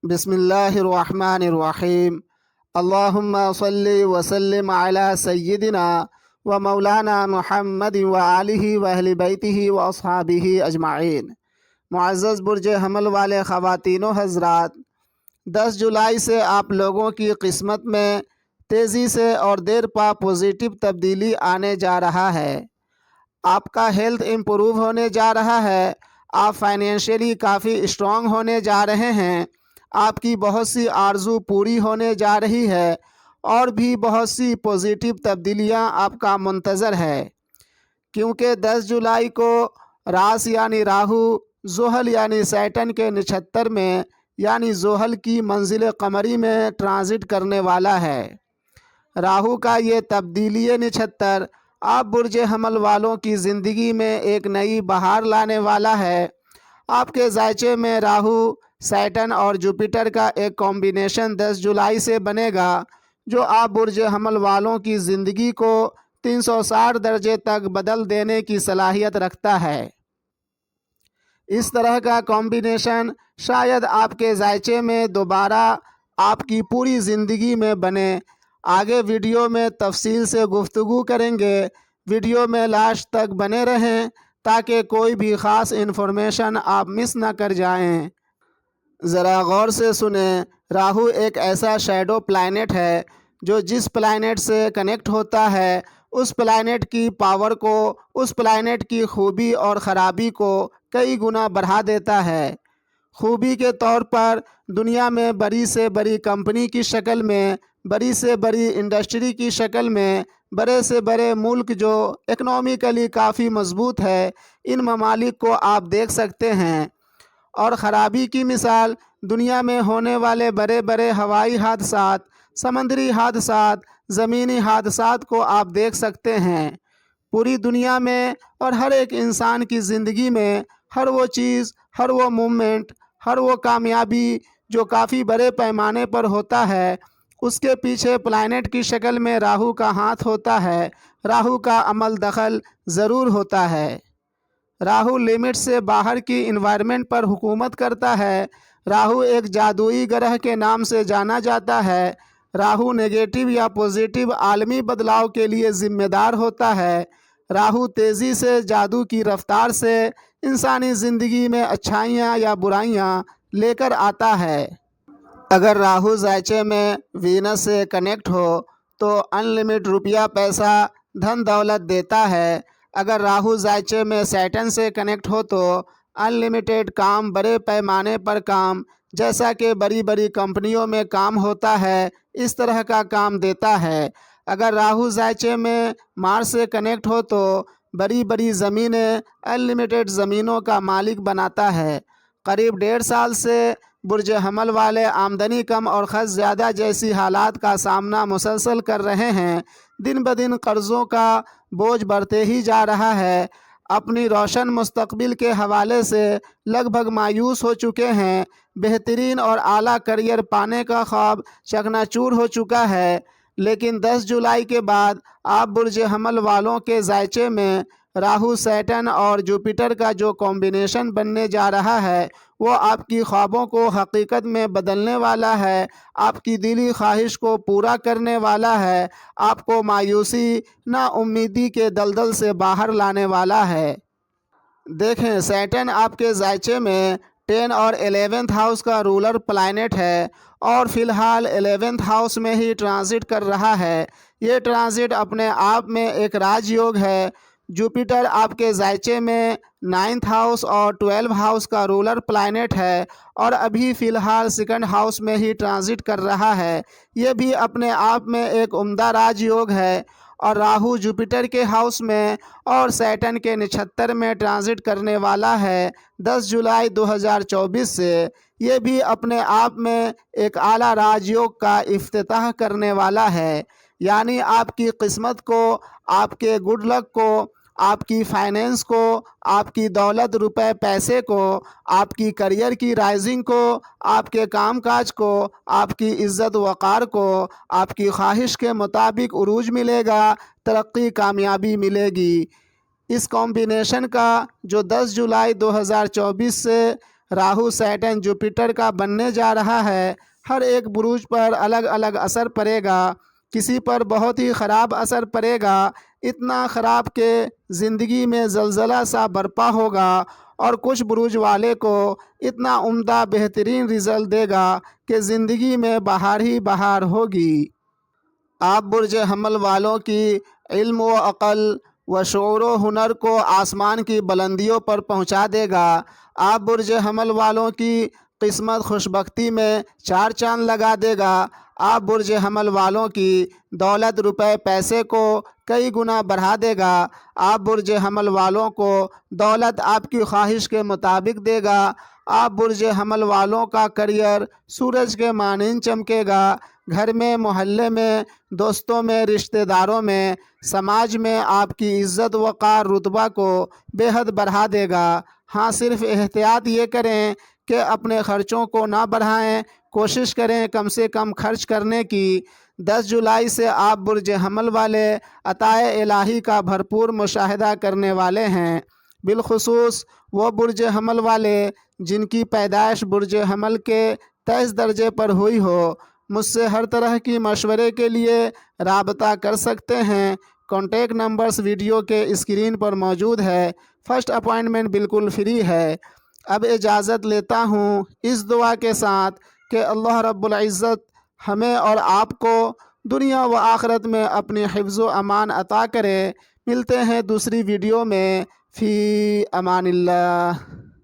بسم اللہ الرحمن الرحیم۔ اللہم صلی وسلم علی سیدنا و مولانا محمد و آلہ و اہل بیتہ و اصحابہ اجمعین۔ معزز برج حمل والے خواتین و حضرات، 10 جولائی سے آپ لوگوں کی قسمت میں تیزی سے اور دیر پا پوزیٹیو تبدیلی آنے جا رہا ہے۔ آپ کا ہیلتھ امپروو ہونے جا رہا ہے، آپ فائنینشیلی کافی اسٹرانگ ہونے جا رہے ہیں، آپ کی بہت سی آرزو پوری ہونے جا رہی ہے اور بھی بہت سی پوزیٹیو تبدیلیاں آپ کا منتظر ہے، کیونکہ 10 جولائی کو راس یعنی راہو زحل یعنی سیٹن کے نچھتر میں یعنی زحل کی منزل قمری میں ٹرانزٹ کرنے والا ہے۔ راہو کا یہ تبدیلی نچھتر آپ برج حمل والوں کی زندگی میں ایک نئی بہار لانے والا ہے۔ آپ کے ذائچے میں راہو، سیٹن اور جوپیٹر کا ایک کمبینیشن 10 جولائی سے بنے گا، جو آپ برج حمل والوں کی زندگی کو 360 درجے تک بدل دینے کی صلاحیت رکھتا ہے۔ اس طرح کا کمبینیشن شاید آپ کے ذائچے میں دوبارہ آپ کی پوری زندگی میں بنے۔ آگے ویڈیو میں تفصیل سے گفتگو کریں گے، ویڈیو میں لاسٹ تک بنے رہیں تاکہ کوئی بھی خاص انفارمیشن آپ مس نہ کر جائیں۔ ذرا غور سے سنیں، راہو ایک ایسا شیڈو پلانٹ ہے جو جس پلانٹ سے کنیکٹ ہوتا ہے اس پلانٹ کی پاور کو، اس پلانٹ کی خوبی اور خرابی کو کئی گنا بڑھا دیتا ہے۔ خوبی کے طور پر دنیا میں بڑی سے بڑی کمپنی کی شکل میں، بڑی سے بڑی انڈسٹری کی شکل میں، بڑے سے بڑے ملک جو اکنومیکلی کافی مضبوط ہے، ان ممالک کو آپ دیکھ سکتے ہیں۔ اور خرابی کی مثال دنیا میں ہونے والے بڑے بڑے ہوائی حادثات، سمندری حادثات، زمینی حادثات کو آپ دیکھ سکتے ہیں۔ پوری دنیا میں اور ہر ایک انسان کی زندگی میں ہر وہ چیز، ہر وہ مومنٹ، ہر وہ کامیابی جو کافی بڑے پیمانے پر ہوتا ہے، اس کے پیچھے پلانٹ کی شکل میں راہو کا ہاتھ ہوتا ہے، راہو کا عمل دخل ضرور ہوتا ہے۔ راہو لمٹ سے باہر کی انوائرمنٹ پر حکومت کرتا ہے۔ راہو ایک جادوئی گرہ کے نام سے جانا جاتا ہے۔ راہو نیگیٹو یا پوزیٹیو عالمی بدلاؤ کے لیے ذمہ دار ہوتا ہے۔ راہو تیزی سے، جادو کی رفتار سے انسانی زندگی میں اچھائیاں یا برائیاں لے کر آتا ہے۔ اگر راہو ذائچے میں وینس سے کنیکٹ ہو تو ان لمٹ روپیہ پیسہ، دھن دولت دیتا ہے۔ اگر راہو ذائچے میں سیٹن سے کنیکٹ ہو تو ان لمیٹیڈ کام، بڑے پیمانے پر کام، جیسا کہ بڑی بڑی کمپنیوں میں کام ہوتا ہے، اس طرح کا کام دیتا ہے۔ اگر راہو ذائچے میں مارس سے کنیکٹ ہو تو بڑی بڑی زمینیں، ان لمیٹیڈ زمینوں کا مالک بناتا ہے۔ قریب 1.5 سال سے برج حمل والے آمدنی کم اور خرچ زیادہ جیسی حالات کا سامنا مسلسل کر رہے ہیں۔ دن بدن قرضوں کا بوجھ بڑھتے ہی جا رہا ہے۔ اپنی روشن مستقبل کے حوالے سے لگ بھگ مایوس ہو چکے ہیں۔ بہترین اور اعلیٰ کیریئر پانے کا خواب چکنا چور ہو چکا ہے، لیکن 10 جولائی کے بعد آپ برج حمل والوں کے ذائچے میں راہو، سیٹن اور جوپیٹر کا جو کمبینیشن بننے جا رہا ہے وہ آپ کی خوابوں کو حقیقت میں بدلنے والا ہے، آپ کی دلی خواہش کو پورا کرنے والا ہے، آپ کو مایوسی، نا امیدی کے دلدل سے باہر لانے والا ہے۔ دیکھیں، سیٹن آپ کے ذائچے میں 10 اور 11th ہاؤس کا رولر پلانٹ ہے اور فی الحال 11th ہاؤس میں ہی ٹرانزٹ کر رہا ہے۔ یہ ٹرانزٹ اپنے آپ میں ایک راج یوگ ہے۔ جوپیٹر آپ کے ذائچے میں 9th ہاؤس اور 12 ہاؤس کا رولر پلانٹ ہے اور ابھی فی الحال 2nd ہاؤس میں ہی ٹرانزٹ کر رہا ہے۔ یہ بھی اپنے آپ میں ایک عمدہ راج یوگ ہے۔ اور راہو جوپیٹر کے ہاؤس میں اور سیٹن کے نچھتر میں ٹرانزٹ کرنے والا ہے 10 جولائی 2024 سے۔ یہ بھی اپنے آپ میں ایک اعلیٰ راج یوگ کا افتتاح کرنے والا ہے، یعنی آپ کی قسمت کو، آپ کے گڈ لک کو، آپ کی فائنینس کو، آپ کی دولت، روپے پیسے کو، آپ کی کیریئر کی رائزنگ کو، آپ کے کام کاج کو، آپ کی عزت وقار کو، آپ کی خواہش کے مطابق عروج ملے گا، ترقی، کامیابی ملے گی۔ اس کمبینیشن کا جو 10 جولائی 2024 سے راہو سیٹن جوپیٹر کا بننے جا رہا ہے۔ ہر ایک بروج پر الگ الگ اثر پڑے گا، کسی پر بہت ہی خراب اثر پڑے گا، اتنا خراب کہ زندگی میں زلزلہ سا برپا ہوگا، اور کچھ بروج والے کو اتنا عمدہ بہترین رزلٹ دے گا کہ زندگی میں بہار ہی بہار ہوگی۔ آپ برج حمل والوں کی علم و عقل و شعور و ہنر کو آسمان کی بلندیوں پر پہنچا دے گا۔ آپ برج حمل والوں کی قسمت خوشبختی میں چار چاند لگا دے گا۔ آپ برج حمل والوں کی دولت روپے پیسے کو کئی گنا بڑھا دے گا۔ آپ برج حمل والوں کو دولت آپ کی خواہش کے مطابق دے گا۔ آپ برج حمل والوں کا کریئر سورج کے مانند چمکے گا۔ گھر میں، محلے میں، دوستوں میں، رشتہ داروں میں، سماج میں آپ کی عزت وقار رتبہ کو بے حد بڑھا دے گا۔ ہاں، صرف احتیاط یہ کریں کہ اپنے خرچوں کو نہ بڑھائیں، کوشش کریں کم سے کم خرچ کرنے کی۔ 10 جولائی سے آپ برج حمل والے عطائے الہی کا بھرپور مشاہدہ کرنے والے ہیں، بالخصوص وہ برج حمل والے جن کی پیدائش برج حمل کے 23 درجے پر ہوئی ہو۔ مجھ سے ہر طرح کی مشورے کے لیے رابطہ کر سکتے ہیں۔ کانٹیکٹ نمبرز ویڈیو کے اسکرین پر موجود ہے۔ فرسٹ اپوائنٹمنٹ بالکل فری ہے۔ اب اجازت لیتا ہوں اس دعا کے ساتھ کہ اللہ رب العزت ہمیں اور آپ کو دنیا و آخرت میں اپنی حفظ و امان عطا کرے۔ ملتے ہیں دوسری ویڈیو میں۔ فی امان اللہ۔